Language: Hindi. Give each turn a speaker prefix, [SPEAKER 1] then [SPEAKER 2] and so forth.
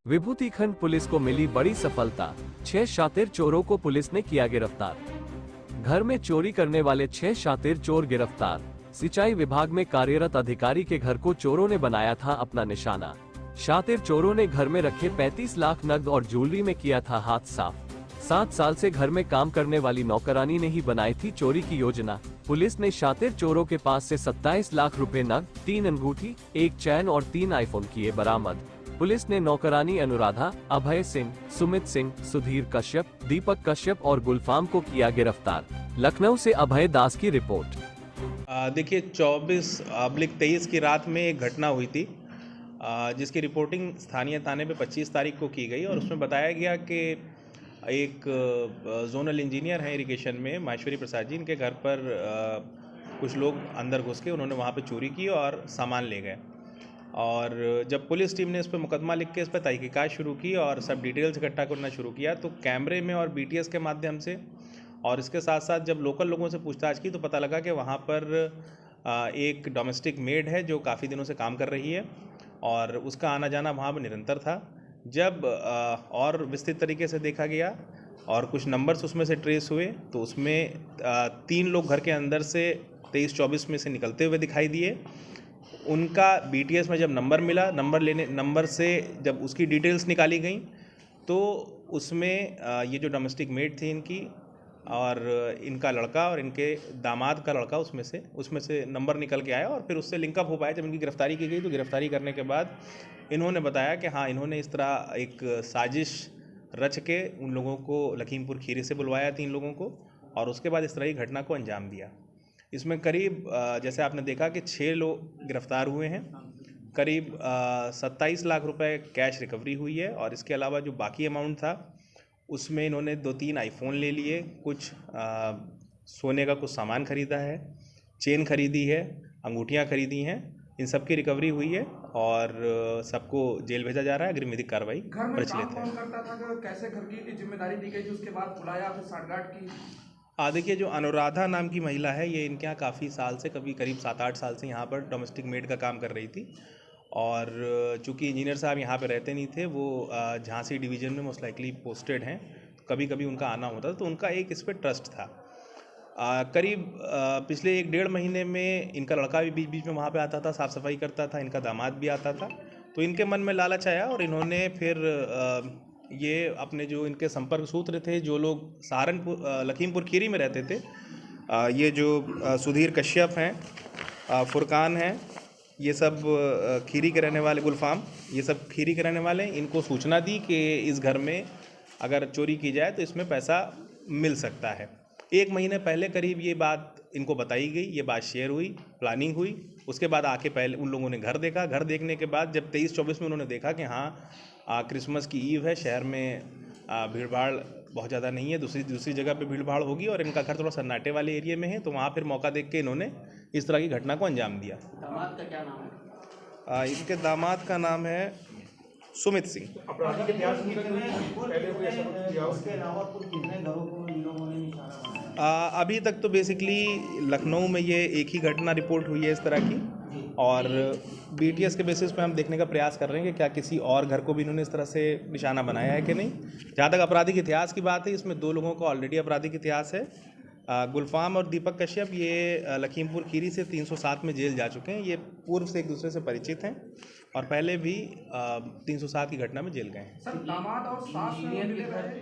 [SPEAKER 1] विभूतिखंड पुलिस को मिली बड़ी सफलता, 6 शातिर चोरों को पुलिस ने किया गिरफ्तार। घर में चोरी करने वाले 6 शातिर चोर गिरफ्तार। सिंचाई विभाग में कार्यरत अधिकारी के घर को चोरों ने बनाया था अपना निशाना। शातिर चोरों ने घर में रखे 35 लाख नकद और ज्वेलरी में किया था हाथ साफ। 7 साल से घर में काम करने वाली नौकरानी ने ही बनाई थी चोरी की योजना। पुलिस ने शातिर चोरों के पास से 27 लाख रुपए नकद, 3 अंगूठी, 1 चैन और 3 आईफोन किए बरामद। पुलिस ने नौकरानी अनुराधा, अभय सिंह, सुमित सिंह, सुधीर कश्यप, दीपक कश्यप और गुलफाम को किया गिरफ्तार। लखनऊ से अभय दास की रिपोर्ट।
[SPEAKER 2] देखिए 24/23 की रात में एक घटना हुई थी, जिसकी रिपोर्टिंग स्थानीय थाने पे 25 तारीख को की गई और उसमें बताया गया कि एक जोनल इंजीनियर हैं इरिगेशन में, माहेश्वरी प्रसाद जी, इनके घर पर कुछ लोग अंदर घुस के उन्होंने वहाँ पे चोरी की और सामान ले गए। और जब पुलिस टीम ने इस पर मुकदमा लिख के इस पर तहकीकात शुरू की और सब डिटेल्स इकट्ठा करना शुरू किया, तो कैमरे में और बीटीएस के माध्यम से और इसके साथ साथ जब लोकल लोगों से पूछताछ की तो पता लगा कि वहाँ पर एक डोमेस्टिक मेड है जो काफ़ी दिनों से काम कर रही है और उसका आना जाना वहाँ पर निरंतर था। जब और विस्तृत तरीके से देखा गया और कुछ नंबर्स उसमें से ट्रेस हुए तो उसमें 3 लोग घर के अंदर से 23-24 में से निकलते हुए दिखाई दिए। उनका बीटीएस में जब नंबर मिला, नंबर से जब उसकी डिटेल्स निकाली गई तो उसमें ये जो डोमेस्टिक मेड थी इनकी और इनका लड़का और इनके दामाद का लड़का उसमें से नंबर निकल के आया और फिर उससे लिंकअप हो पाया। जब इनकी गिरफ्तारी की गई तो गिरफ्तारी करने के बाद इन्होंने बताया कि हाँ, इन्होंने इस तरह एक साजिश रच के उन लोगों को लखीमपुर खीरी से बुलवाया 3 लोगों को और उसके बाद इस तरह की घटना को अंजाम दिया। इसमें करीब जैसे आपने देखा कि 6 लोग गिरफ्तार हुए हैं, करीब 27 लाख रुपए कैश रिकवरी हुई है और इसके अलावा जो बाकी अमाउंट था उसमें इन्होंने 2-3 आईफोन ले लिए, कुछ सोने का कुछ सामान खरीदा है, चेन खरीदी है, अंगूठियां खरीदी हैं, इन सब की रिकवरी हुई है और सबको जेल भेजा जा रहा है। अग्रिम विधिक कार्रवाई प्रचलित है।
[SPEAKER 3] करता था कि कैसे घर की जिम्मेदारी दी गई थी, उसके बाद बुलाया फिर साठगांठ की।
[SPEAKER 2] देखिए जो अनुराधा नाम की महिला है ये इनके यहाँ काफ़ी साल से, करीब 7-8 साल से यहाँ पर डोमेस्टिक मेड का काम कर रही थी और चूँकि इंजीनियर साहब यहाँ पे रहते नहीं थे, वो झांसी डिवीज़न में मोस्ट लाइकली पोस्टेड हैं, कभी कभी उनका आना होता था, तो उनका एक इस पर ट्रस्ट था। करीब पिछले 1-1.5 महीने में इनका लड़का भी बीच बीच में वहाँ पे आता था, साफ़ सफाई करता था, इनका दामाद भी आता था, तो इनके मन में लालच आया और इन्होंने फिर ये अपने जो इनके संपर्क सूत्र थे, जो लोग सहारनपुर लखीमपुर खीरी में रहते थे, ये जो सुधीर कश्यप हैं, फुरकान हैं, ये सब खीरी के रहने वाले, गुलफाम, ये सब खीरी के रहने वाले, इनको सूचना दी कि इस घर में अगर चोरी की जाए तो इसमें पैसा मिल सकता है। 1 महीने पहले करीब ये बात इनको बताई गई, ये बात शेयर हुई, प्लानिंग हुई, उसके बाद आके पहले उन लोगों ने घर देखा। घर देखने के बाद जब 23-24 में उन्होंने देखा कि हाँ, क्रिसमस की ईव है, शहर में भीड़ भाड़ बहुत ज़्यादा नहीं है, दूसरी जगह पे भीड़ भाड़ होगी और इनका घर थोड़ा सन्नाटे वाले एरिया में है, तो वहाँ फिर मौका देख के इन्होंने इस तरह की घटना को अंजाम दिया।
[SPEAKER 3] दामाद का क्या नाम है?
[SPEAKER 2] इनके दामाद का नाम है सुमित सिंह।
[SPEAKER 3] अपराधी के इतिहास में पहले कोई ऐसा कुछ किया, उसके अलावा कुछ कितने घरों को इन लोगों ने निशाना बनाया?
[SPEAKER 2] अभी तक तो बेसिकली लखनऊ में ये एक ही घटना रिपोर्ट हुई है इस तरह की और बीटीएस के बेसिस पे हम देखने का प्रयास कर रहे हैं कि क्या किसी और घर को भी इन्होंने इस तरह से निशाना बनाया है कि नहीं। जहाँ तक आपराधिक इतिहास की बात है, इसमें 2 लोगों का ऑलरेडी आपराधिक इतिहास है। गुलफाम और दीपक कश्यप ये लखीमपुर खीरी से 307 में जेल जा चुके हैं। ये पूर्व से एक दूसरे से परिचित हैं और पहले भी 307 की घटना में जेल गए हैं।
[SPEAKER 3] सर, दामाद और सास में मिले रहे?